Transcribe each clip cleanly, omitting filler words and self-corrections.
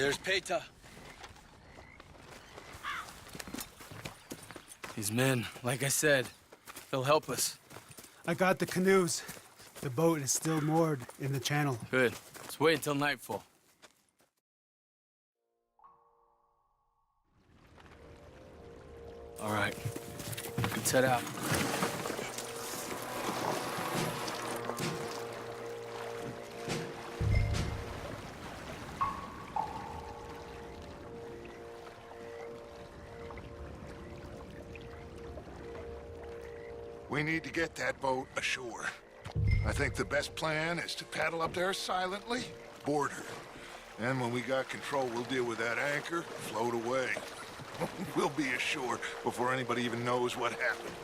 There's Peta. These men, like I said, they'll help us. I got the canoes. The boat is still moored in the channel. Good. Let's wait until nightfall. All right. We can set out. We need to get that boat ashore. I think the best plan is to paddle up there silently, board her. And when we got control, we'll deal with that anchor, float away. We'll be ashore before anybody even knows what happened.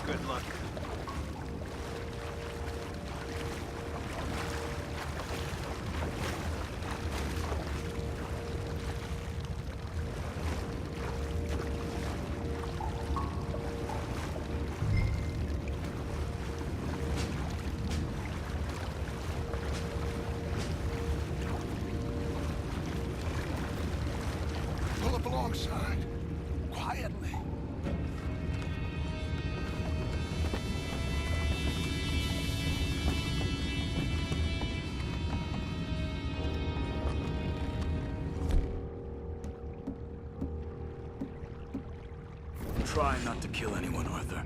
Good luck. Pull up alongside, quietly. Try not to kill anyone, Arthur.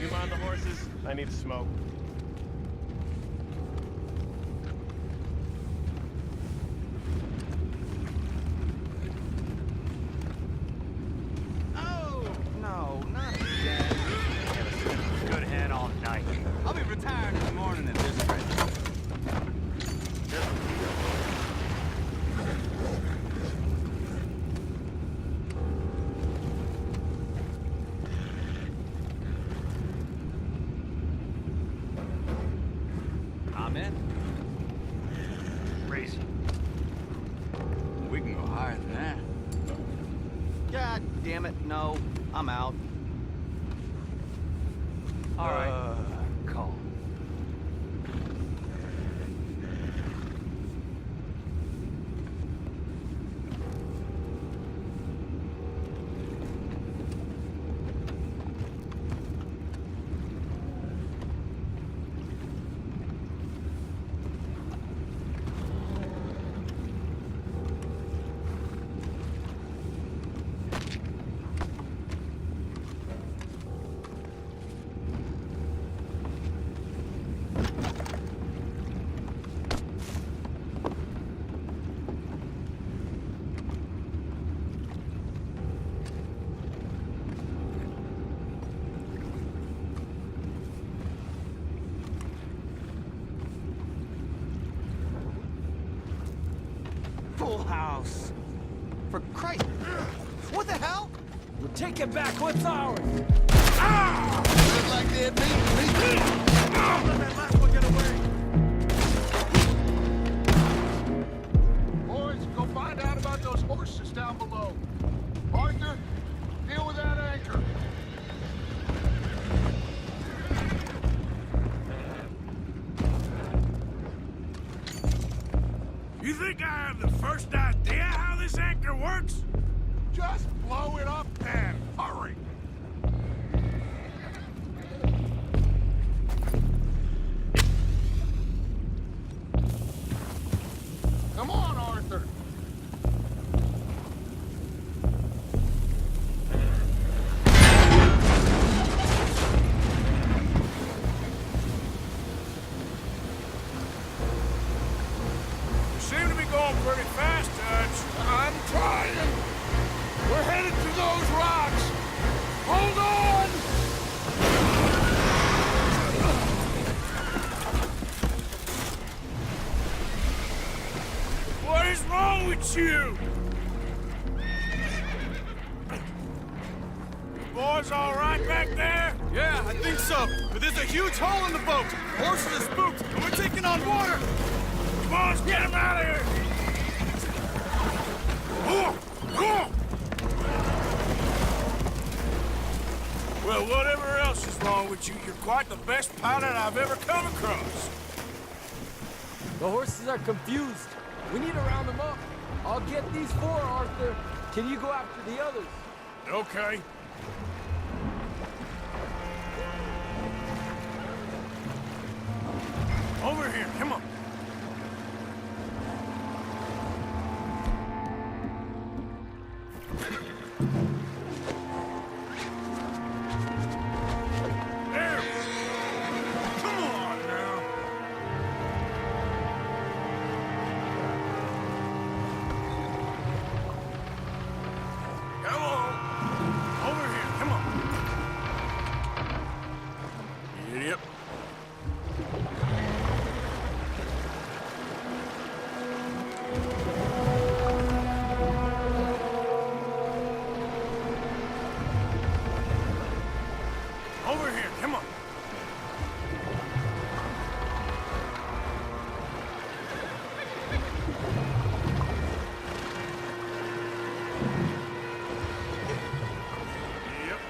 You mind the horses? I need to smoke. Oh, no, not again. Good hand all night. I'll be retired in the morning at this rate. I'm in. Race. We can go higher than that. God damn it, no. I'm out. All right. Call. Full house. For Christ. What the hell? We'll take it back. What's ours? Look like dead meat. Let that last one get away. Boys, go find out about those horses down below. Arthur, deal with that anchor. You think I have the first idea how this anchor works? Just blow it up and hurry. Come on, Arthur. going pretty fast, Dutch. I'm trying. We're headed to those rocks. Hold on! What is wrong with you? Boys all right back there? Yeah, I think so. But there's a huge hole in the boat. Horses are spooked, and we're taking on water. Come on, let's get him out of here! Well, whatever else is wrong with you, you're quite the best pilot I've ever come across. The horses are confused. We need to round them up. I'll get these four, Arthur. Can you go after the others? Okay. Over here, come on. There. Come on now. Come on. Over here, come on. Idiot. Over here, come on. Yep.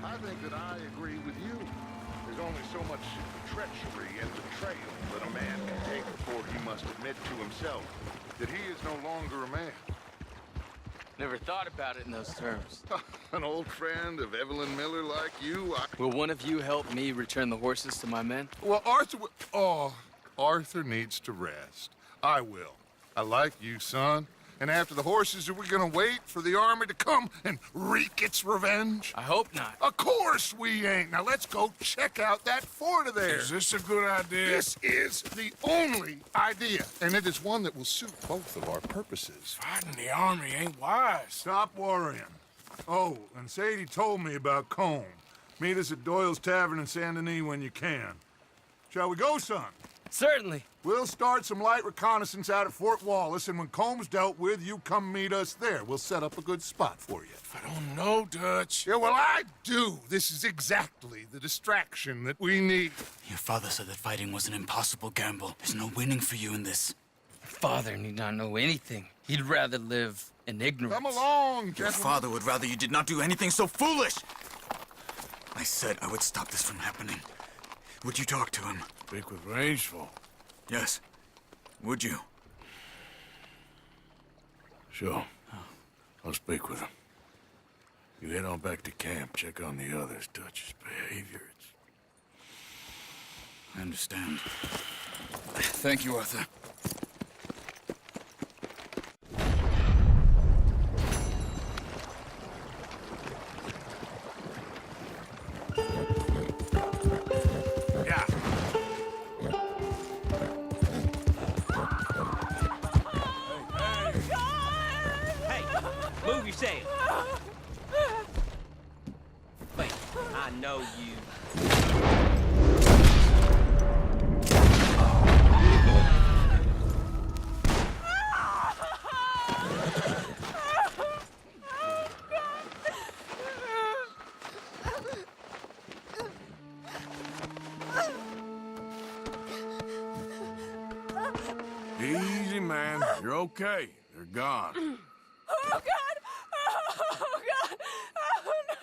I think that I agree with you. There's only so much treachery and betrayal that a man can take before he must admit to himself that he is no longer a man. Never thought about it in those terms. An old friend of Evelyn Miller like you, Will one of you help me return the horses to my men? Well, Arthur... Arthur needs to rest. I will. I like you, son. And after the horses, are we gonna wait for the army to come and wreak its revenge? I hope not. Of course we ain't. Now let's go check out that fort of theirs. Is this a good idea? This is the only idea, and it is one that will suit both of our purposes. Fighting the army ain't wise. Stop worrying. Oh, and Sadie told me about Combe. Meet us at Doyle's Tavern in Saint Denis when you can. Shall we go, son? Certainly. We'll start some light reconnaissance out at Fort Wallace, and when Comb's dealt with, you come meet us there. We'll set up a good spot for you. I don't know, Dutch. Yeah, well, I do. This is exactly the distraction that we need. Your father said that fighting was an impossible gamble. There's no winning for you in this. Father need not know anything. He'd rather live in ignorance. Come along, Your gentlemen. father would rather you did not do anything so foolish. I said I would stop this from happening. Would you talk to him? Speak with Rangeful. Yes. Would you? Sure. I'll speak with him. You head on back to camp, check on the others, Dutch's behavior. I understand. Thank you, Arthur. Yeah. Hey, move yourself. Wait, I know you. Easy, man. You're okay. They're gone. Oh, God! Oh, God! Oh, no!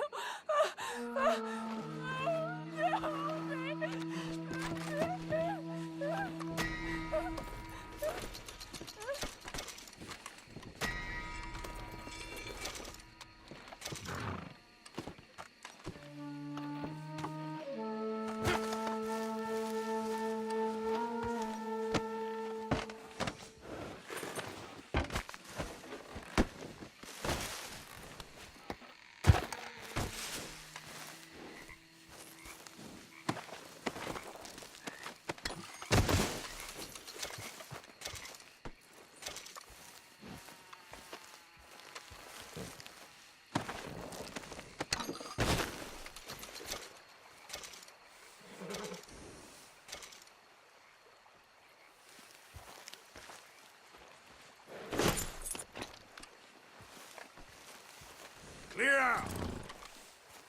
Clear out!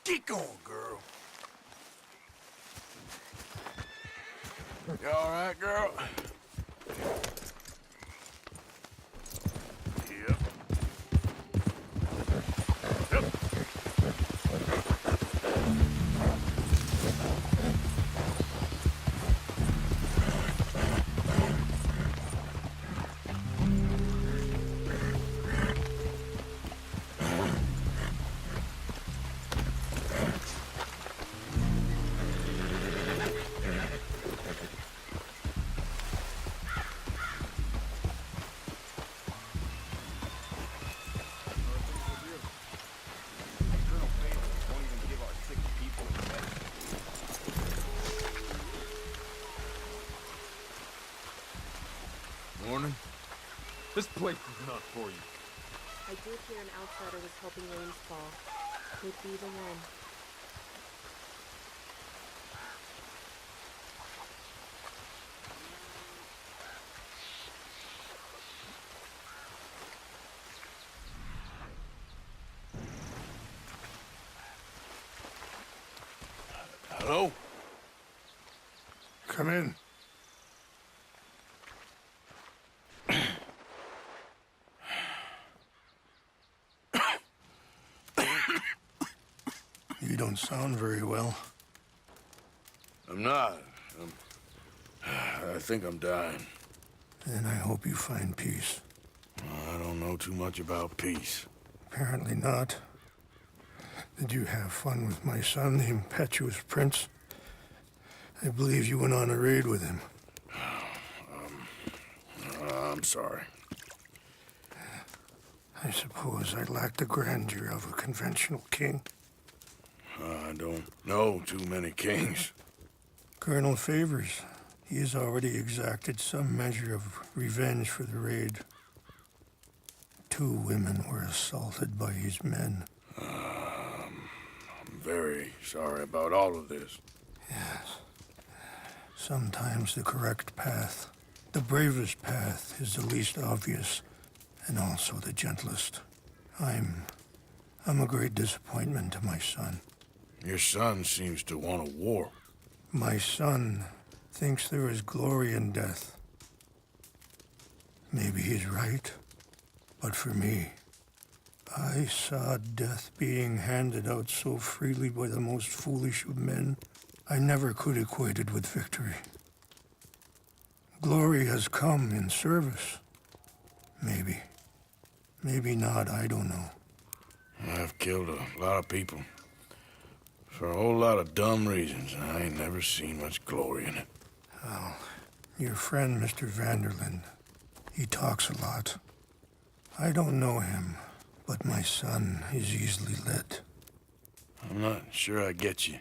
Get going, girl. You all right, girl? Yep. Yep. Morning. This place is not for you. I did hear an outsider was helping Rains fall. Could be the one. Hello? Come in. You don't sound very well. I'm not. I think I'm dying. And I hope you find peace. I don't know too much about peace. Apparently not. Did you have fun with my son, the impetuous prince? I believe you went on a raid with him. I'm sorry. I suppose I lack the grandeur of a conventional king. I don't know too many kings. Colonel Favors, he has already exacted some measure of revenge for the raid. 2 women were assaulted by his men. I'm very sorry about all of this. Yes. Sometimes the correct path, the bravest path, is the least obvious, and also the gentlest. I'm a great disappointment to my son. Your son seems to want a war. My son thinks there is glory in death. Maybe he's right, but for me, I saw death being handed out so freely by the most foolish of men, I never could equate it with victory. Glory has come in service. Maybe. Maybe not, I don't know. I've killed a lot of people. For a whole lot of dumb reasons, and I ain't never seen much glory in it. Oh, your friend, Mr. Vanderlyn, he talks a lot. I don't know him, but my son is easily led. I'm not sure I get you.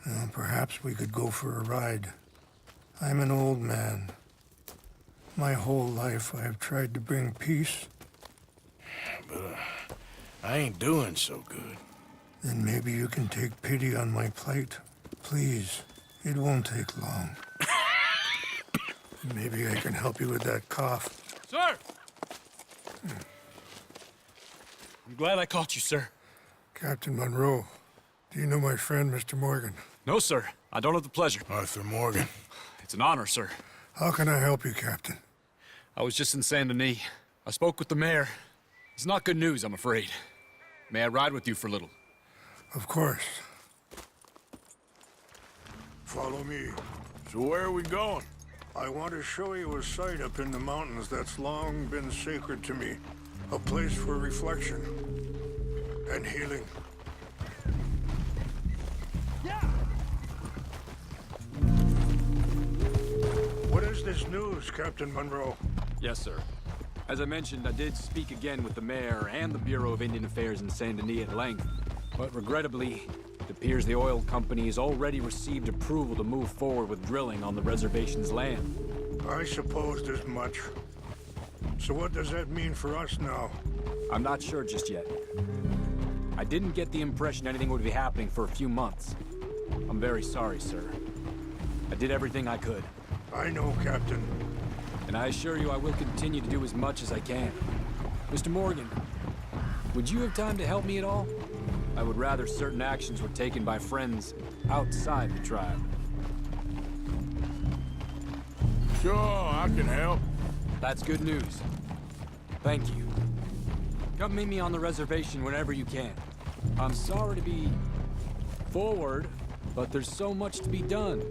Well, perhaps we could go for a ride. I'm an old man. My whole life I have tried to bring peace. But I ain't doing so good. Then maybe you can take pity on my plight. Please, it won't take long. Maybe I can help you with that cough. Sir! I'm glad I caught you, sir. Captain Monroe, do you know my friend, Mr. Morgan? No, sir. I don't have the pleasure. Arthur Morgan. It's an honor, sir. How can I help you, Captain? I was just in Saint Denis. I spoke with the mayor. It's not good news, I'm afraid. May I ride with you for a little? Of course. Follow me. So where are we going? I want to show you a site up in the mountains that's long been sacred to me. A place for reflection and healing. What is this news, Captain Monroe? Yes, sir. As I mentioned, I did speak again with the mayor and the Bureau of Indian Affairs in Saint Denis at length. But regrettably, it appears the oil company has already received approval to move forward with drilling on the reservation's land. I supposed as much. So what does that mean for us now? I'm not sure just yet. I didn't get the impression anything would be happening for a few months. I'm very sorry, sir. I did everything I could. I know, Captain. And I assure you I will continue to do as much as I can. Mr. Morgan, would you have time to help me at all? I would rather certain actions were taken by friends outside the tribe. Sure, I can help. That's good news. Thank you. Come meet me on the reservation whenever you can. I'm sorry to be forward, but there's so much to be done.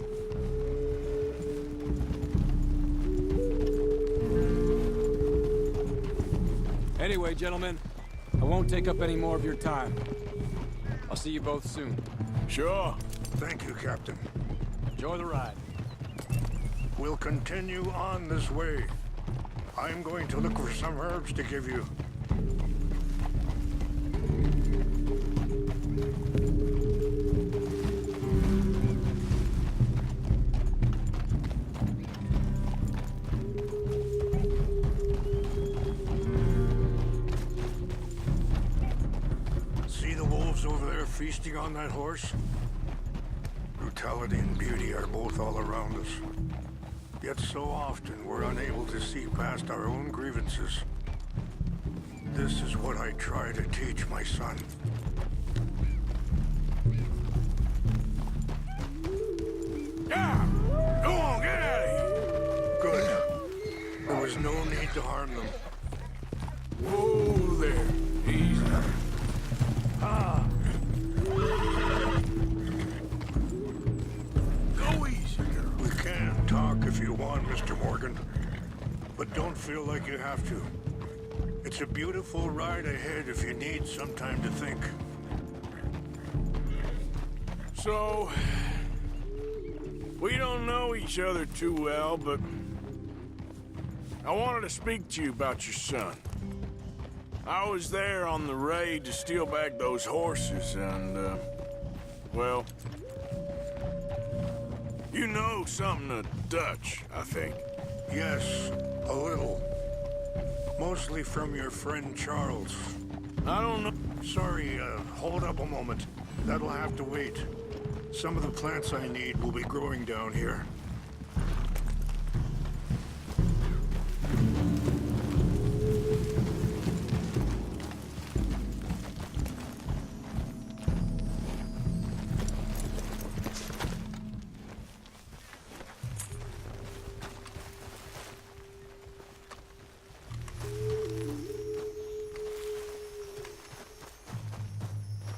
Anyway, gentlemen, I won't take up any more of your time. I'll see you both soon. Sure. Thank you, Captain. Enjoy the ride. We'll continue on this way. I'm going to look for some herbs to give you. See the wolves over there feasting on that horse? Brutality and beauty are both all around us. Yet so often we're unable to see past our own grievances. This is what I try to teach my son. Yeah! Go on, get out of here! Good. There was no need to harm them. Whoa there. Easy. Go easy, girl. We can talk if you want, Mr. Morgan. But don't feel like you have to. It's a beautiful ride ahead if you need some time to think. So, we don't know each other too well, but I wanted to speak to you about your son. I was there on the raid to steal back those horses, and, well, you know something of Dutch, I think. Yes, a little. Mostly from your friend Charles. I don't know. Sorry, hold up a moment. That'll have to wait. Some of the plants I need will be growing down here.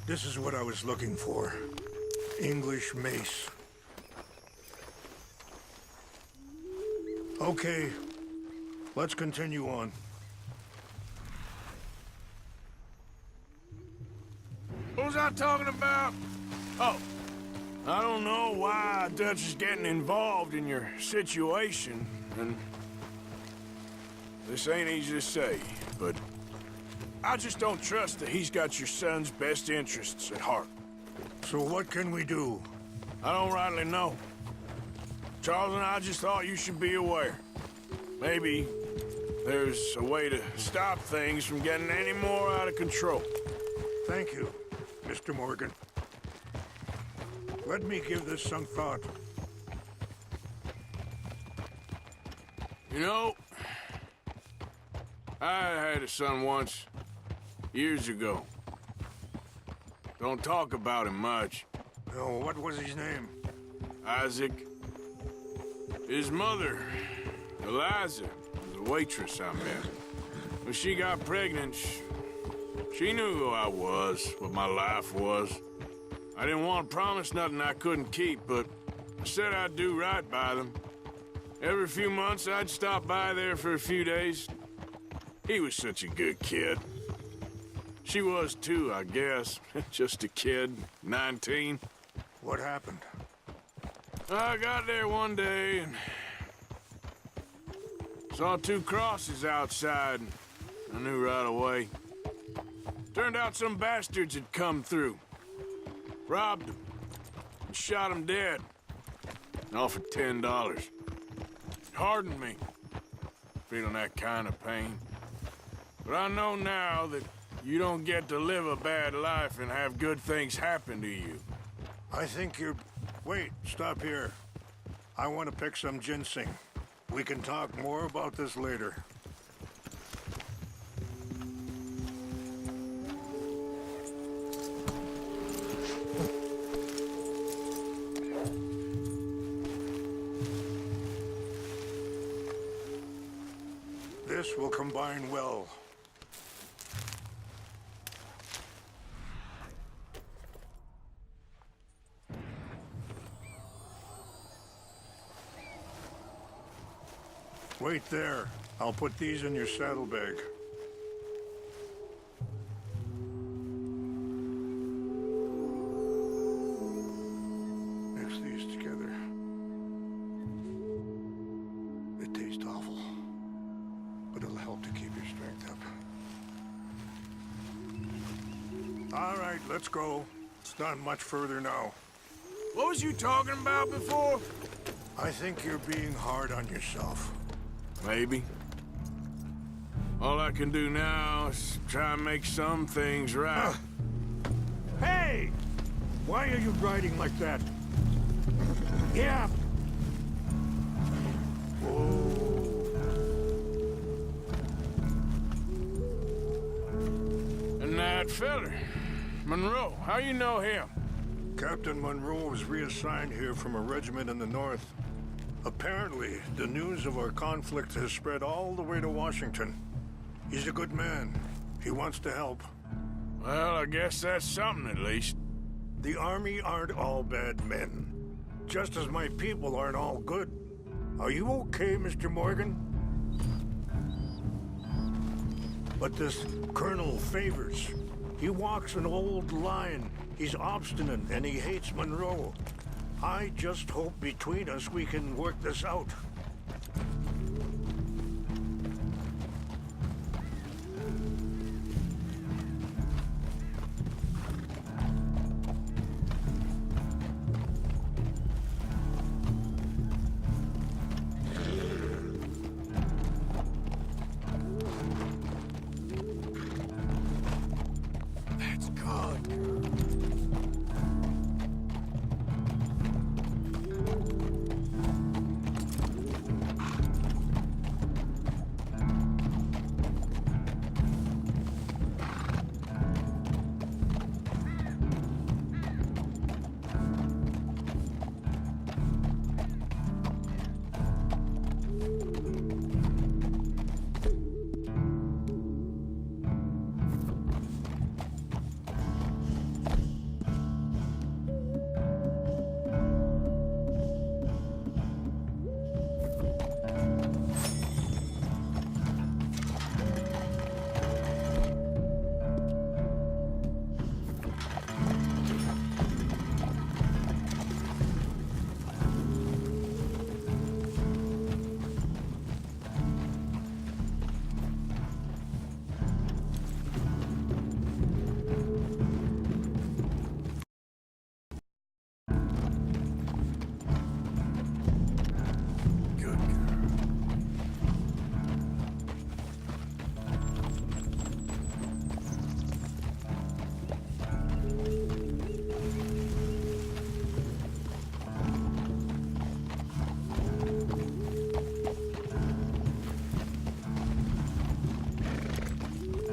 This is what I was looking for. English mace. Okay, let's continue on. What was I talking about? Oh, I don't know why Dutch is getting involved in your situation, and this ain't easy to say, but I just don't trust that he's got your son's best interests at heart. So what can we do? I don't rightly know. Charles and I just thought you should be aware. Maybe there's a way to stop things from getting any more out of control. Thank you, Mr. Morgan. Let me give this some thought. You know, I had a son once, years ago. Don't talk about him much. Oh, what was his name? Isaac. His mother, Eliza, was a waitress I met. When she got pregnant, She knew who I was, what my life was. I didn't want to promise nothing I couldn't keep, but I said I'd do right by them. Every few months, I'd stop by there for a few days. He was such a good kid. She was too, I guess. Just a kid, 19. What happened? I got there one day and saw 2 crosses outside. And I knew right away. Turned out some bastards had come through. Robbed them. And shot them dead. And offered $10. Hardened me. Feeling that kind of pain. But I know now that you don't get to live a bad life and have good things happen to you. I think you're... Wait, stop here. I want to pick some ginseng. We can talk more about this later. This will combine well. Wait there. I'll put these in your saddlebag. Mix these together. It tastes awful, but it'll help to keep your strength up. All right, let's go. It's not much further now. What was you talking about before? I think you're being hard on yourself. Maybe. All I can do now is try and make some things right. Hey! Why are you riding like that? Yeah. And that feller, Monroe, how you know him? Captain Monroe was reassigned here from a regiment in the north. Apparently, the news of our conflict has spread all the way to Washington. He's a good man. He wants to help. Well, I guess that's something at least. The Army aren't all bad men. Just as my people aren't all good. Are you okay, Mr. Morgan? But this Colonel Favors, he walks an old line. He's obstinate and he hates Monroe. I just hope between us we can work this out. That's good.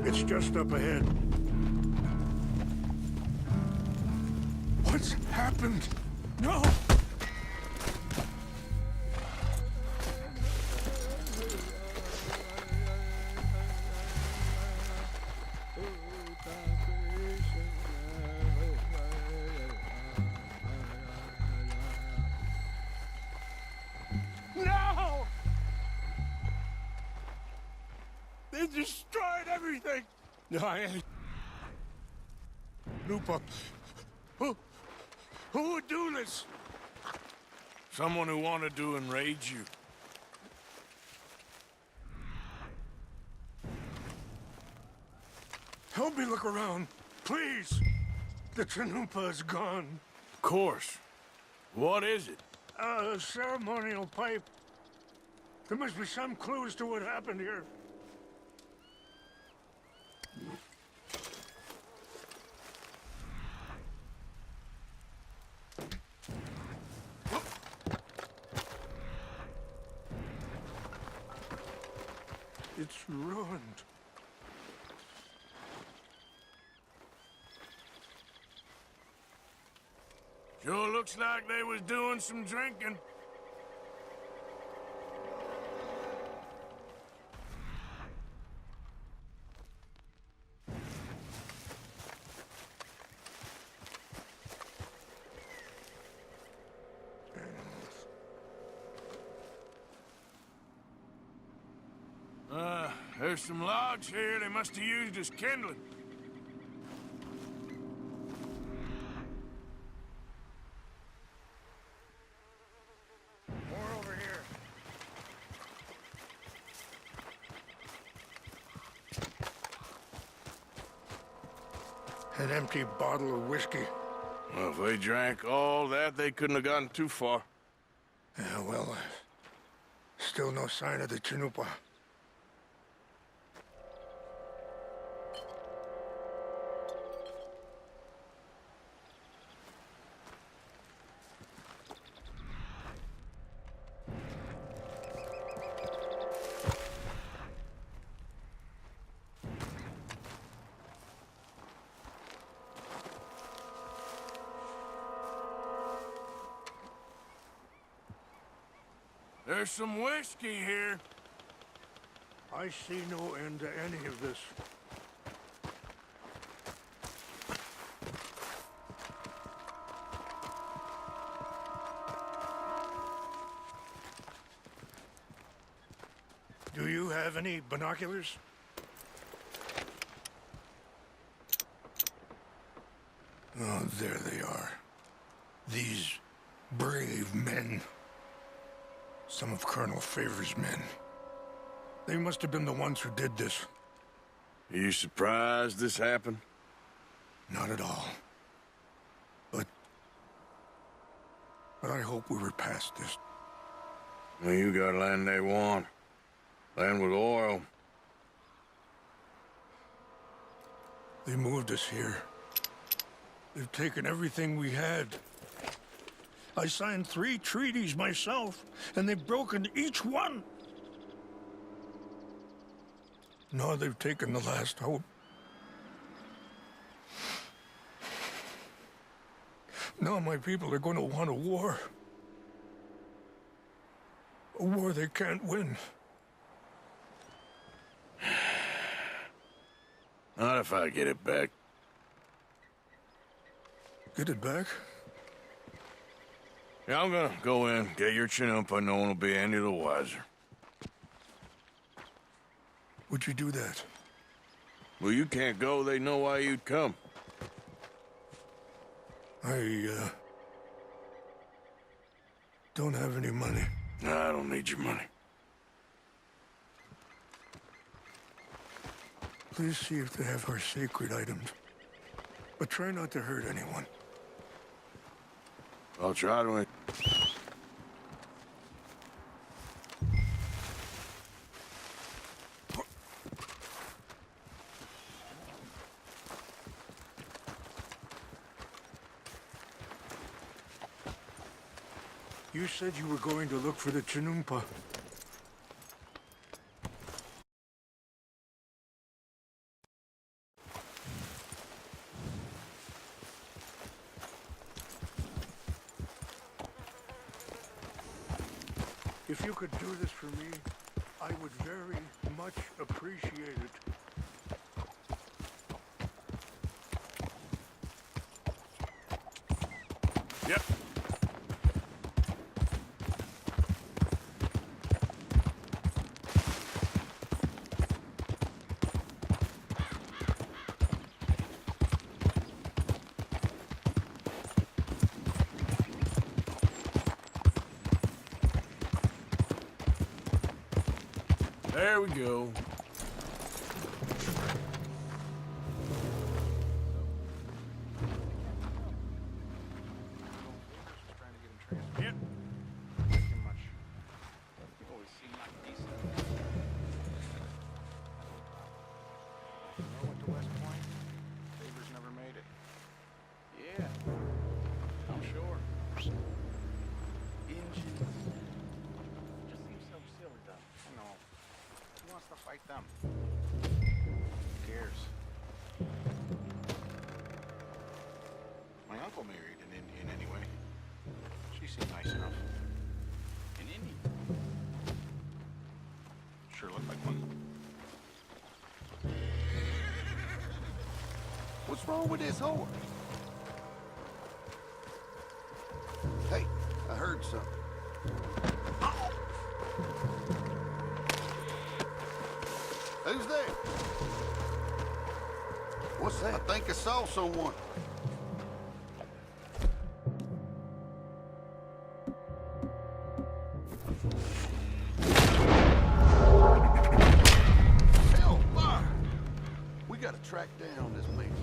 It's just up ahead. What's happened? No! They destroyed everything! No, I ain't. Lupa. Who would do this? Someone who wanted to enrage you. Help me look around, please. The Chanunpa is gone. Of course. What is it? A ceremonial pipe. There must be some clues to what happened here. It's ruined. Sure looks like they was doing some drinking. There's some logs here they must have used as kindling. More over here. An empty bottle of whiskey. Well, if they drank all that, they couldn't have gotten too far. Yeah, well, still no sign of the Chanupa. There's some whiskey here. I see no end to any of this. Do you have any binoculars? Oh, there they are. These brave men. Some of Colonel Favor's men. They must have been the ones who did this. Are you surprised this happened? Not at all. But I hope we were past this. Well, you got land they want. Land with oil. They moved us here. They've taken everything we had. I signed 3 treaties myself, and they've broken each one. Now they've taken the last hope. Now my people are going to want a war. A war they can't win. Not if I get it back. Get it back? Yeah, I'm gonna go in, get your Chanunpa, no one will be any the wiser. Would you do that? Well, you can't go, they know why you'd come. I, don't have any money. No, I don't need your money. Please see if they have our sacred items. But try not to hurt anyone. I'll try to. You said you were going to look for the Chanunpa. If you could do this for me, I would very much appreciate it. Yep. There we go. Yep. Went to West Point. Favors never made it. Yeah, I'm sure. Engines. Just seems so silly, though. I know. Who wants to fight them? Who cares? My uncle married an Indian anyway. She seemed nice enough. An Indian. Sure looked like one. What's wrong with this horse? Hey, I heard something. Who's there? What's that? I think I saw someone. Hellfire! We gotta track down this man.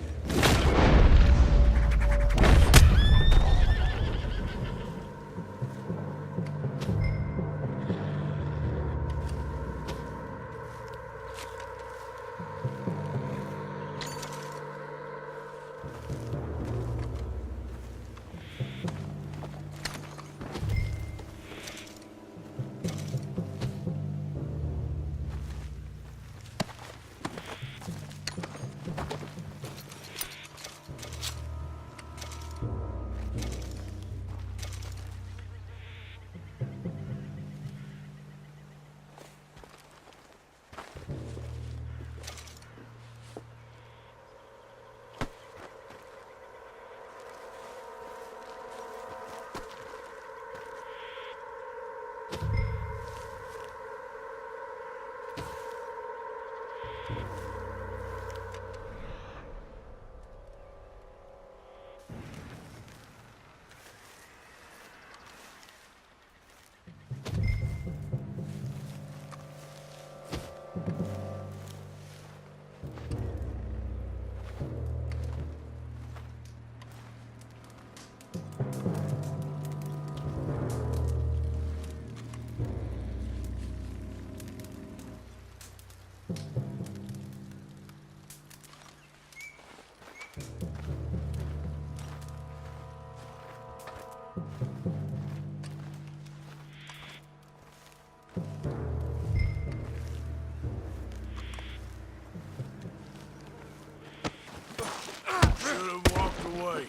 Should have walked away.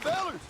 Fellas!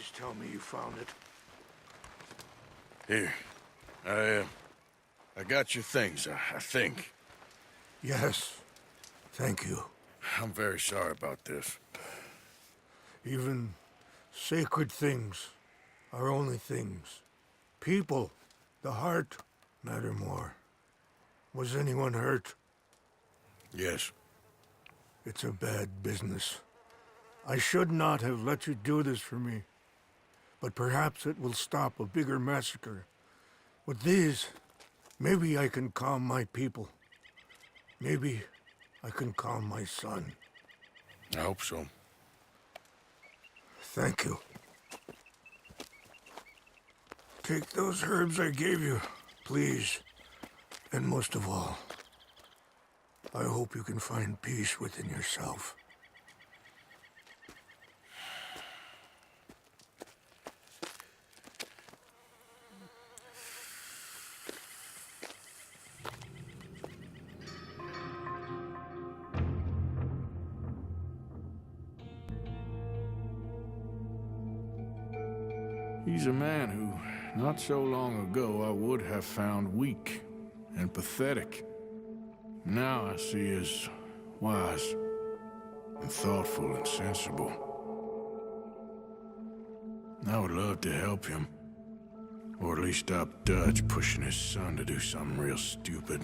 Please tell me you found it. Here. I got your things, I think. Yes. Thank you. I'm very sorry about this. Even sacred things are only things. People, the heart, matter more. Was anyone hurt? Yes. It's a bad business. I should not have let you do this for me. But perhaps it will stop a bigger massacre. With these, maybe I can calm my people. Maybe I can calm my son. I hope so. Thank you. Take those herbs I gave you, please. And most of all, I hope you can find peace within yourself. He's a man who, not so long ago, I would have found weak and pathetic. Now I see as wise and thoughtful and sensible. I would love to help him, or at least stop Dutch pushing his son to do something real stupid.